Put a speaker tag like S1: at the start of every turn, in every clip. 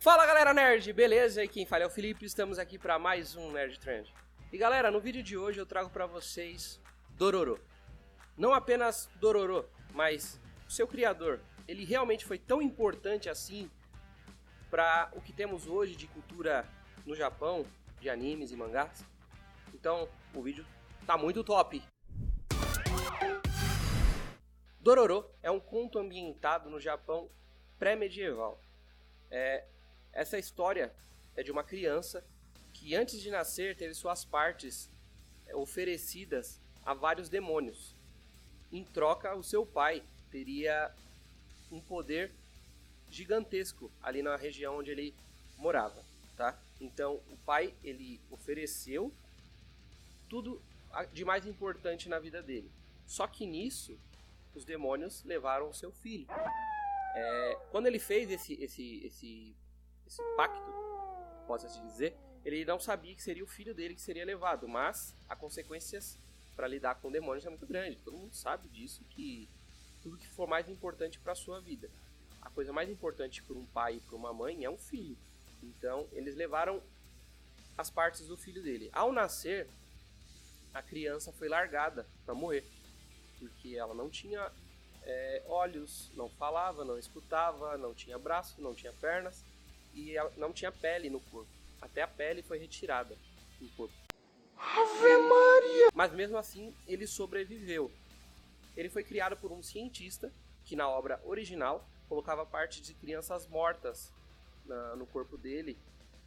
S1: Fala galera nerd, beleza? E quem fala é o Felipe, estamos aqui para mais um Nerd Trend. E galera, no vídeo de hoje eu trago para vocês Dororo. Não apenas Dororo, mas o seu criador. Ele realmente foi tão importante assim para o que temos hoje de cultura no Japão, de animes e mangás. Então, o vídeo tá muito top. Dororo é um conto ambientado no Japão pré-medieval. Essa história é de uma criança que antes de nascer teve suas partes oferecidas a vários demônios. Em troca, o seu pai teria um poder gigantesco ali na região onde ele morava, tá? Então, o pai, ele ofereceu tudo de mais importante na vida dele. Só que nisso, os demônios levaram o seu filho. Quando ele fez esse pacto, posso assim dizer, ele não sabia que seria o filho dele que seria levado, mas as consequências para lidar com demônios é muito grande. Todo mundo sabe disso, que tudo que for mais importante para a sua vida, a coisa mais importante para um pai e para uma mãe é um filho. Então eles levaram as partes do filho dele. Ao nascer, a criança foi largada para morrer, porque ela não tinha olhos, não falava, não escutava, não tinha braço, não tinha pernas e não tinha pele no corpo. Até a pele foi retirada do corpo. Ave Maria! Mas mesmo assim, ele sobreviveu. Ele foi criado por um cientista que na obra original colocava parte de crianças mortas no corpo dele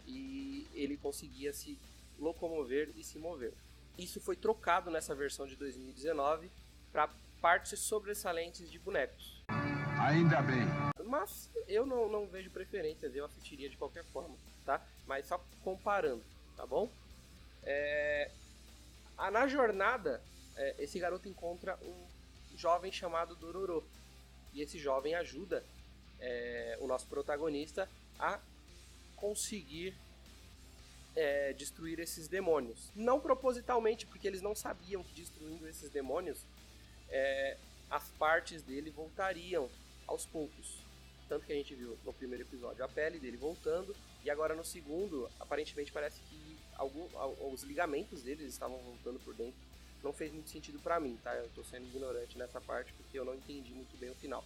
S1: e ele conseguia se locomover e se mover. Isso foi trocado nessa versão de 2019 para partes sobressalentes de bonecos.
S2: Ainda bem.
S1: Mas eu não vejo preferências, eu assistiria de qualquer forma, tá? Mas só comparando, tá bom? Na jornada, esse garoto encontra um jovem chamado Dororo. E esse jovem ajuda o nosso protagonista a conseguir destruir esses demônios. Não propositalmente, porque eles não sabiam que destruindo esses demônios, as partes dele voltariam aos poucos. Tanto que a gente viu no primeiro episódio a pele dele voltando, e agora no segundo, aparentemente parece que os ligamentos dele estavam voltando por dentro. Não fez muito sentido pra mim, tá? Eu tô sendo ignorante nessa parte porque eu não entendi muito bem o final.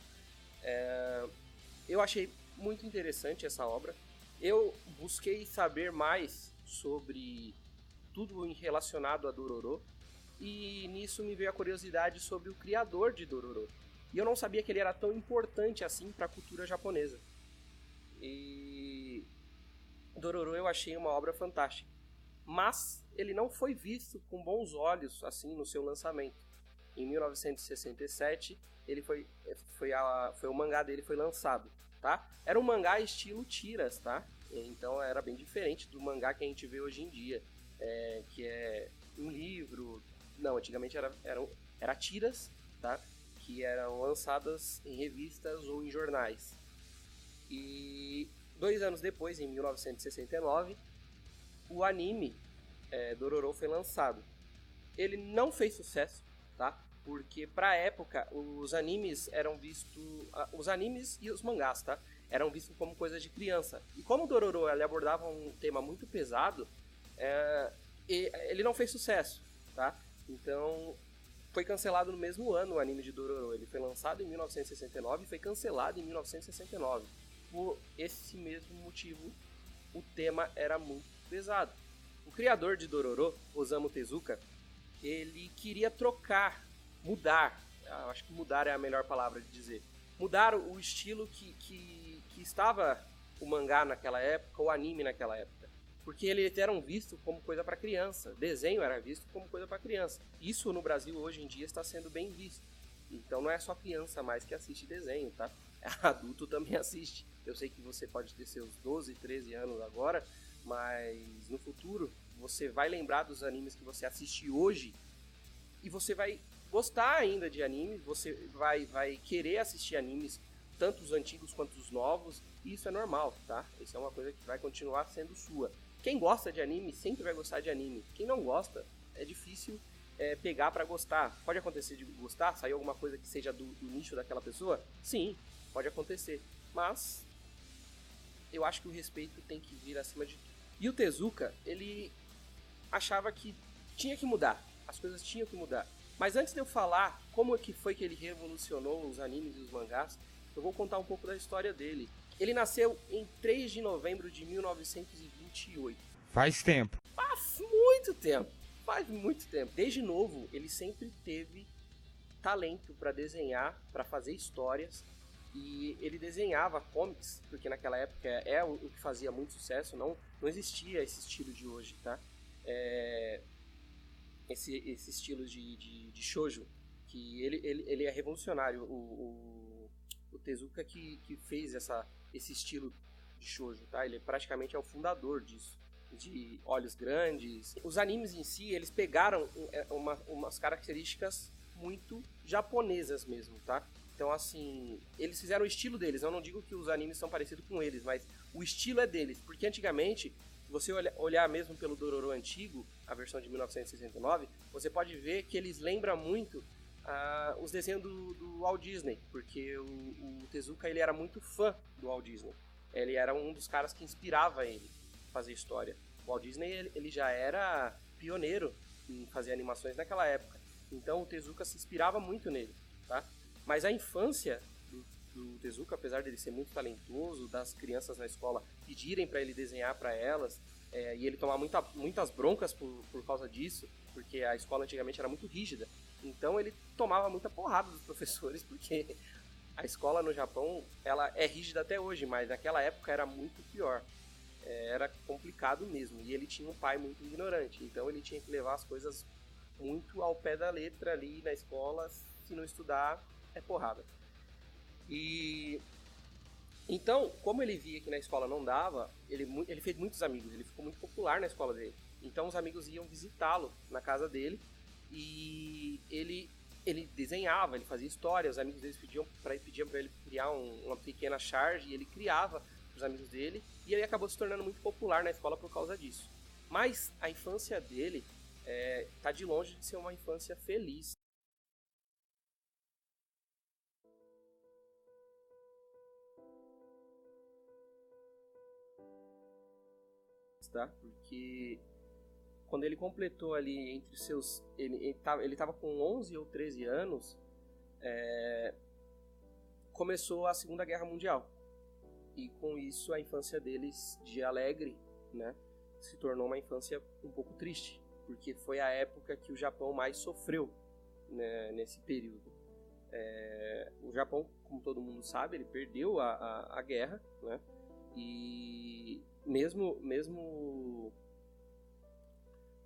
S1: Eu achei muito interessante essa obra. Eu busquei saber mais sobre tudo relacionado a Dororo, e nisso me veio a curiosidade sobre o criador de Dororo. E eu não sabia que ele era tão importante assim para a cultura japonesa. E Dororo eu achei uma obra fantástica. Mas ele não foi visto com bons olhos assim no seu lançamento. Em 1967, ele foi o mangá dele foi lançado, tá? Era um mangá estilo tiras, tá? Então era bem diferente do mangá que a gente vê hoje em dia, que é um livro. Não, antigamente era tiras, tá? Que eram lançadas em revistas ou em jornais. E 2 anos depois, em 1969, o anime Dororo foi lançado. Ele não fez sucesso, tá? Porque pra época os animes eram vistos, os animes e os mangás, tá? Eram vistos como coisa de criança. E como o Dororo ele abordava um tema muito pesado, ele não fez sucesso, tá? Então foi cancelado no mesmo ano o anime de Dororo. Ele foi lançado em 1969 e foi cancelado em 1969. Por esse mesmo motivo, o tema era muito pesado. O criador de Dororo, Osamu Tezuka, ele queria mudar, acho que mudar é a melhor palavra de dizer, mudar o estilo que estava o mangá naquela época, o anime naquela época. Porque eles eram vistos como coisa para criança, desenho era visto como coisa para criança. Isso no Brasil hoje em dia está sendo bem visto. Então não é só criança mais que assiste desenho, tá? Adulto também assiste. Eu sei que você pode ter seus 12, 13 anos agora, mas no futuro você vai lembrar dos animes que você assiste hoje e você vai gostar ainda de animes, você vai querer assistir animes, tanto os antigos quanto os novos, e isso é normal, tá? Isso é uma coisa que vai continuar sendo sua. Quem gosta de anime sempre vai gostar de anime. Quem não gosta, é difícil pegar pra gostar. Pode acontecer de gostar, sair alguma coisa que seja do nicho daquela pessoa? Sim, pode acontecer. Mas eu acho que o respeito tem que vir acima de tudo. E o Tezuka, ele achava que tinha que mudar, as coisas tinham que mudar. Mas antes de eu falar como é que foi que ele revolucionou os animes e os mangás, eu vou contar um pouco da história dele. Ele nasceu em 3 de novembro de 1928.
S2: Faz tempo.
S1: Faz muito tempo. Faz muito tempo. Desde novo, ele sempre teve talento para desenhar, para fazer histórias. E ele desenhava comics, porque naquela época é o que fazia muito sucesso. Não existia esse estilo de hoje, tá? Esse estilo de shoujo, que ele é revolucionário. O Tezuka que fez esse estilo de shoujo, tá? Ele praticamente é o fundador disso, de olhos grandes. Os animes em si, eles pegaram umas características muito japonesas mesmo, tá? Então, assim, eles fizeram o estilo deles. Eu não digo que os animes são parecidos com eles, mas o estilo é deles. Porque antigamente, se você olhar mesmo pelo Dororo antigo, a versão de 1969, você pode ver que eles lembram muito os desenhos do Walt Disney. Porque o Tezuka, ele era muito fã do Walt Disney. Ele era um dos caras que inspirava ele a fazer história. O Walt Disney, ele já era pioneiro em fazer animações naquela época. Então, o Tezuka se inspirava muito nele, tá? Mas a infância do Tezuka, apesar dele ser muito talentoso, das crianças na escola pedirem para ele desenhar para elas, e ele tomar muitas broncas por causa disso, porque a escola antigamente era muito rígida. Então ele tomava muita porrada dos professores, porque a escola no Japão ela é rígida até hoje, mas naquela época era muito pior. Era complicado mesmo, e ele tinha um pai muito ignorante, então ele tinha que levar as coisas muito ao pé da letra ali na escola. Se não estudar, é porrada. E então, como ele via que na escola não dava, ele fez muitos amigos, ele ficou muito popular na escola dele. Então os amigos iam visitá-lo na casa dele e ele desenhava, ele fazia história, os amigos dele pediam para ele criar uma pequena charge, e ele criava para os amigos dele, e ele acabou se tornando muito popular na escola por causa disso. Mas a infância dele tá de longe de ser uma infância feliz. Tá? Porque quando ele completou ali entre seus... Ele tava com 11 ou 13 anos, começou a Segunda Guerra Mundial. E com isso a infância deles de alegre, né, se tornou uma infância um pouco triste, porque foi a época que o Japão mais sofreu, né, nesse período. O Japão, como todo mundo sabe, ele perdeu a guerra, né, e mesmo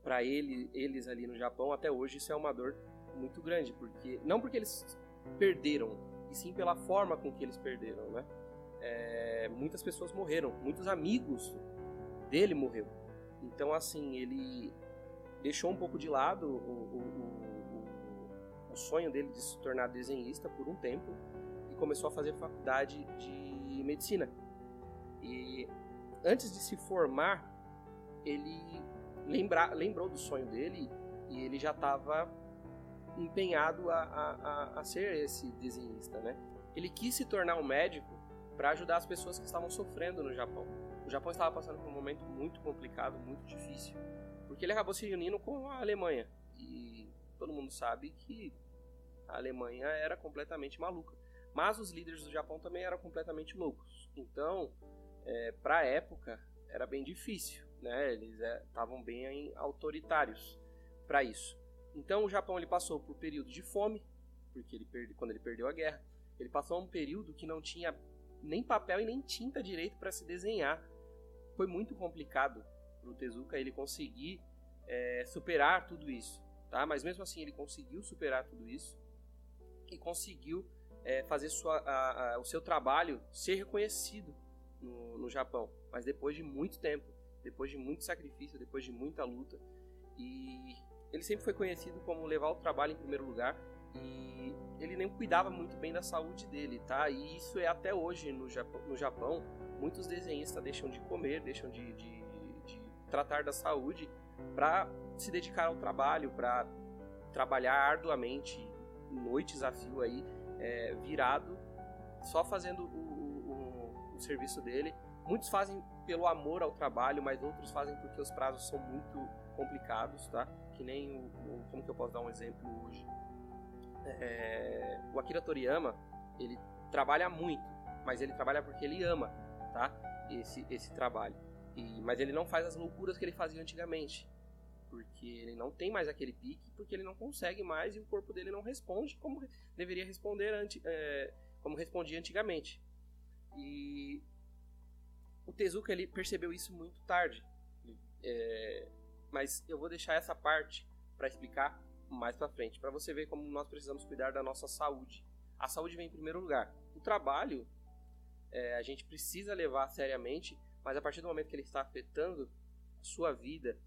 S1: para eles ali no Japão, até hoje isso é uma dor muito grande, não porque eles perderam, e sim pela forma com que eles perderam, né? Muitas pessoas morreram, muitos amigos dele morreram. Então, assim, ele deixou um pouco de lado o sonho dele de se tornar desenhista por um tempo e começou a fazer faculdade de medicina. E antes de se formar, ele lembrou do sonho dele e ele já estava empenhado a ser esse desenhista, né? Ele quis se tornar um médico para ajudar as pessoas que estavam sofrendo no Japão. O Japão estava passando por um momento muito complicado, muito difícil, porque ele acabou se unindo com a Alemanha. E todo mundo sabe que a Alemanha era completamente maluca. Mas os líderes do Japão também eram completamente loucos. Então, para a época, era bem difícil, né? Eles estavam bem autoritários para isso. Então, o Japão ele passou por período de fome, porque quando ele perdeu a guerra, ele passou um período que não tinha nem papel e nem tinta direito para se desenhar. Foi muito complicado para o Tezuka ele conseguir superar tudo isso, tá? Mas mesmo assim ele conseguiu superar tudo isso e conseguiu fazer o seu trabalho ser reconhecido no Japão, mas depois de muito tempo, depois de muito sacrifício, depois de muita luta. E ele sempre foi conhecido como levar o trabalho em primeiro lugar, e ele nem cuidava muito bem da saúde dele, tá? E isso é até hoje no Japão. Muitos desenhistas deixam de comer, deixam de tratar da saúde para se dedicar ao trabalho, para trabalhar arduamente, noites a fio aí, virado, só fazendo o serviço dele Muitos fazem pelo amor ao trabalho, mas outros fazem porque os prazos são muito complicados, tá? Que nem como que eu posso dar um exemplo hoje? O Akira Toriyama, ele trabalha muito, mas ele trabalha porque ele ama, tá? Esse trabalho. Mas ele não faz as loucuras que ele fazia antigamente, porque ele não tem mais aquele pique, porque ele não consegue mais e o corpo dele não responde como deveria responder como respondia antigamente. E o Tezuka, ele percebeu isso muito tarde, mas eu vou deixar essa parte para explicar mais para frente, para você ver como nós precisamos cuidar da nossa saúde. A saúde vem em primeiro lugar. O trabalho a gente precisa levar seriamente, mas a partir do momento que ele está afetando a sua vida,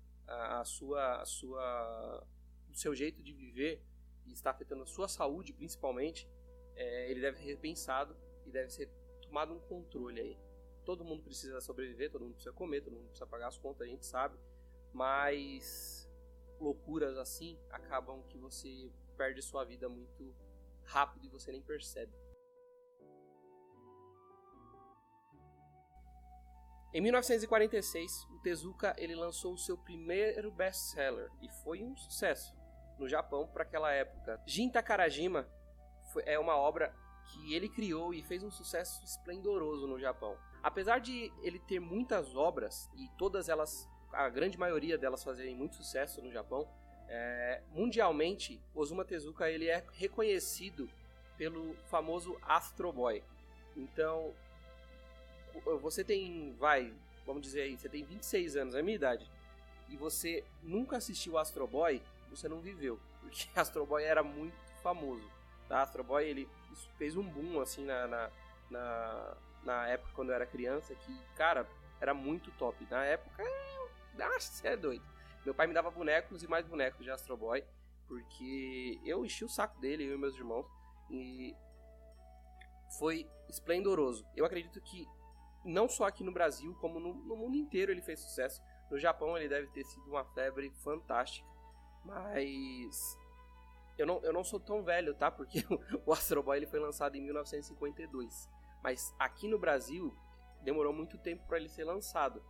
S1: o seu jeito de viver, e está afetando a sua saúde principalmente, ele deve ser repensado e deve ser tomado um controle aí. Todo mundo precisa sobreviver, todo mundo precisa comer, todo mundo precisa pagar as contas, a gente sabe, mas loucuras assim acabam que você perde sua vida muito rápido e você nem percebe. Em 1946, o Tezuka ele lançou o seu primeiro best-seller e foi um sucesso no Japão para aquela época. Jin Takarajima é uma obra que ele criou e fez um sucesso esplendoroso no Japão. Apesar de ele ter muitas obras e todas elas, a grande maioria delas fazerem muito sucesso no Japão, mundialmente Osamu Tezuka ele é reconhecido pelo famoso Astro Boy. Então você tem, vamos dizer aí, você tem 26 anos, é a minha idade, e você nunca assistiu Astro Boy, você não viveu, porque Astro Boy era muito famoso, tá? Astro Boy, ele fez um boom, assim, na época quando eu era criança, que, cara, era muito top. Na época, acho que você é doido. Meu pai me dava bonecos e mais bonecos de Astro Boy, porque eu enchi o saco dele, eu e meus irmãos, e foi esplendoroso. Eu acredito que não só aqui no Brasil, como no mundo inteiro ele fez sucesso. No Japão ele deve ter sido uma febre fantástica. Mas eu não sou tão velho, tá? Porque o Astro Boy ele foi lançado em 1952. Mas aqui no Brasil demorou muito tempo para ele ser lançado.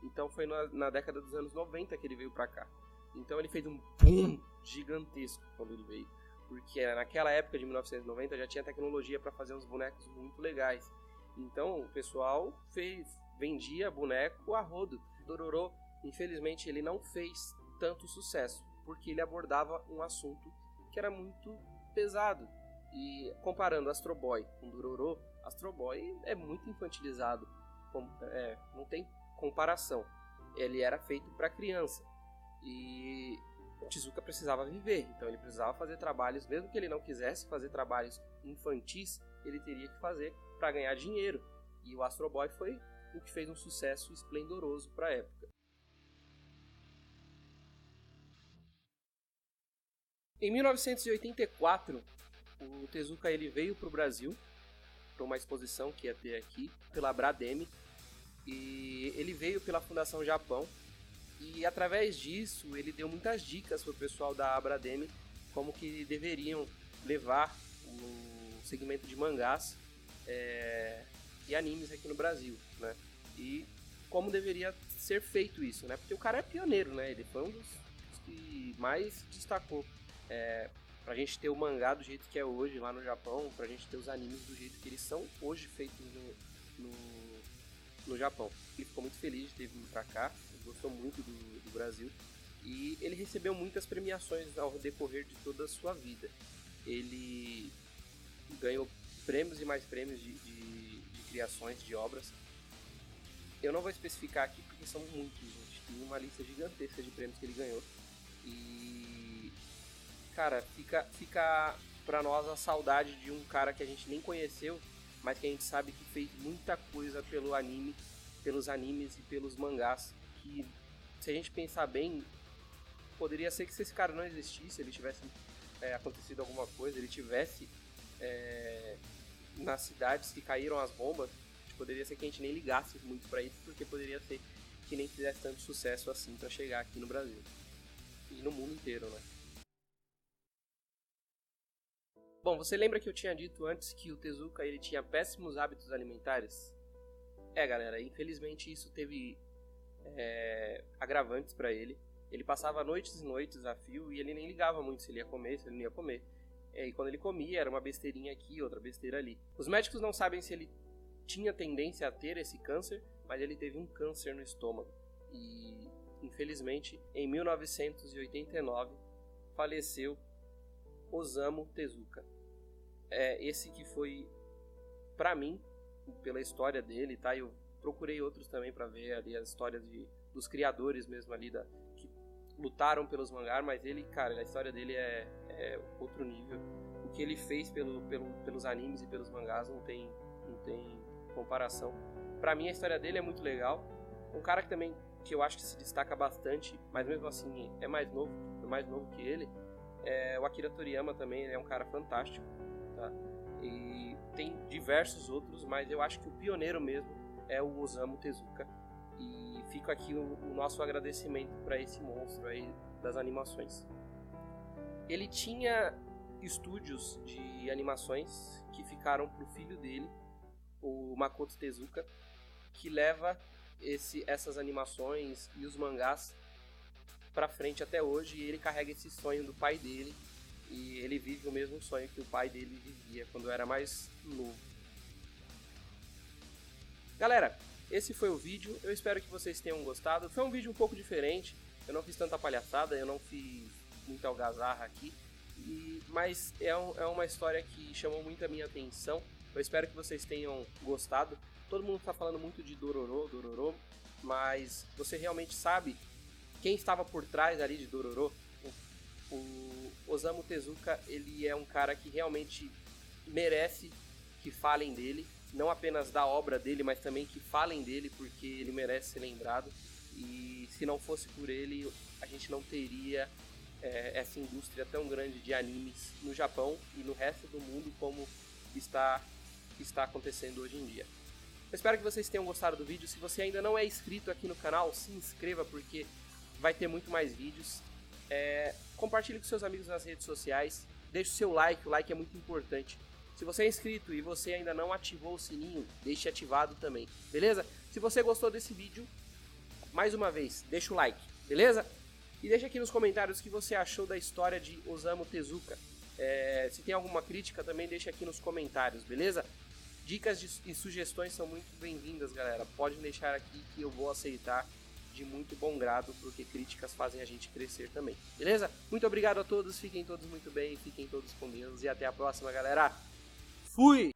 S1: Então foi na década dos anos 90 que ele veio pra cá. Então ele fez um boom gigantesco quando ele veio. Porque naquela época de 1990 já tinha tecnologia para fazer uns bonecos muito legais. Então o pessoal vendia boneco a rodo. Dororo, infelizmente, ele não fez tanto sucesso, porque ele abordava um assunto que era muito pesado. E comparando Astro Boy com Dororo, Astro Boy é muito infantilizado. Não tem comparação. Ele era feito para criança. E o Tezuka precisava viver, então ele precisava fazer trabalhos, mesmo que ele não quisesse fazer trabalhos infantis, ele teria que fazer para ganhar dinheiro. E o Astro Boy foi o que fez um sucesso esplendoroso para a época. Em 1984, o Tezuka ele veio para o Brasil para uma exposição que ia ter aqui pela Brademe, e ele veio pela Fundação Japão. E através disso ele deu muitas dicas para o pessoal da Abrademe como que deveriam levar o segmento de mangás e animes aqui no Brasil, né? E como deveria ser feito isso, né? Porque o cara é pioneiro, né? Ele foi um dos que mais destacou pra gente ter o mangá do jeito que é hoje lá no Japão, pra gente ter os animes do jeito que eles são hoje feitos no Japão. Ele ficou muito feliz de ter vindo pra cá, gostou muito do Brasil, e ele recebeu muitas premiações ao decorrer de toda a sua vida. Ele ganhou prêmios e mais prêmios de criações, de obras. Eu não vou especificar aqui porque são muitos, gente. Tem uma lista gigantesca de prêmios que ele ganhou. E, cara, fica pra nós a saudade de um cara que a gente nem conheceu, mas que a gente sabe que fez muita coisa pelo anime, pelos animes e pelos mangás, que, se a gente pensar bem, poderia ser que se esse cara não existisse, ele tivesse acontecido alguma coisa, ele tivesse nas cidades que caíram as bombas, poderia ser que a gente nem ligasse muito pra isso, porque poderia ser que nem fizesse tanto sucesso assim pra chegar aqui no Brasil e no mundo inteiro, né? Bom, você lembra que eu tinha dito antes que o Tezuka ele tinha péssimos hábitos alimentares? Galera, infelizmente isso teve agravantes pra ele. Ele passava noites e noites a fio e ele nem ligava muito se ele ia comer, se ele não ia comer. E quando ele comia, era uma besteirinha aqui, outra besteira ali. Os médicos não sabem se ele tinha tendência a ter esse câncer, mas ele teve um câncer no estômago. E, infelizmente, em 1989, faleceu Osamu Tezuka. Esse que foi, pra mim, pela história dele, tá? Eu procurei outros também pra ver ali as histórias dos criadores mesmo ali, que lutaram pelos mangás, mas ele, cara, a história dele é outro nível. O que ele fez pelos animes e pelos mangás não tem comparação. Pra mim a história dele é muito legal. Um cara que eu acho que se destaca bastante, mas mesmo assim é mais novo que ele, é o Akira Toriyama também. Ele é um cara fantástico, tá? E tem diversos outros, mas eu acho que o pioneiro mesmo é o Osamu Tezuka. E fica aqui o nosso agradecimento para esse monstro aí das animações. Ele tinha estúdios de animações que ficaram pro filho dele, o Makoto Tezuka, que leva essas animações e os mangás pra frente até hoje, e ele carrega esse sonho do pai dele, e ele vive o mesmo sonho que o pai dele vivia quando era mais novo. Galera, esse foi o vídeo, eu espero que vocês tenham gostado. Foi um vídeo um pouco diferente, eu não fiz tanta palhaçada, eu não fiz muita algazarra aqui, mas é uma história que chamou muito a minha atenção. Eu espero que vocês tenham gostado. Todo mundo está falando muito de Dororo, mas você realmente sabe quem estava por trás ali de Dororo? O Osamu Tezuka, ele é um cara que realmente merece que falem dele, não apenas da obra dele, mas também que falem dele, porque ele merece ser lembrado. E se não fosse por ele, a gente não teria essa indústria tão grande de animes no Japão e no resto do mundo como está acontecendo hoje em dia. Eu espero que vocês tenham gostado do vídeo. Se você ainda não é inscrito aqui no canal, se inscreva, porque vai ter muito mais vídeos. Compartilhe com seus amigos nas redes sociais. Deixe o seu like, o like é muito importante. Se você é inscrito e você ainda não ativou o sininho, deixe ativado também, beleza? Se você gostou desse vídeo, mais uma vez, deixa o like, beleza? E deixa aqui nos comentários o que você achou da história de Osamu Tezuka. Se tem alguma crítica também, deixa aqui nos comentários, beleza? Dicas e sugestões são muito bem-vindas, galera. Pode deixar aqui que eu vou aceitar de muito bom grado, porque críticas fazem a gente crescer também, beleza? Muito obrigado a todos, fiquem todos muito bem, fiquem todos com Deus e até a próxima, galera. Fui!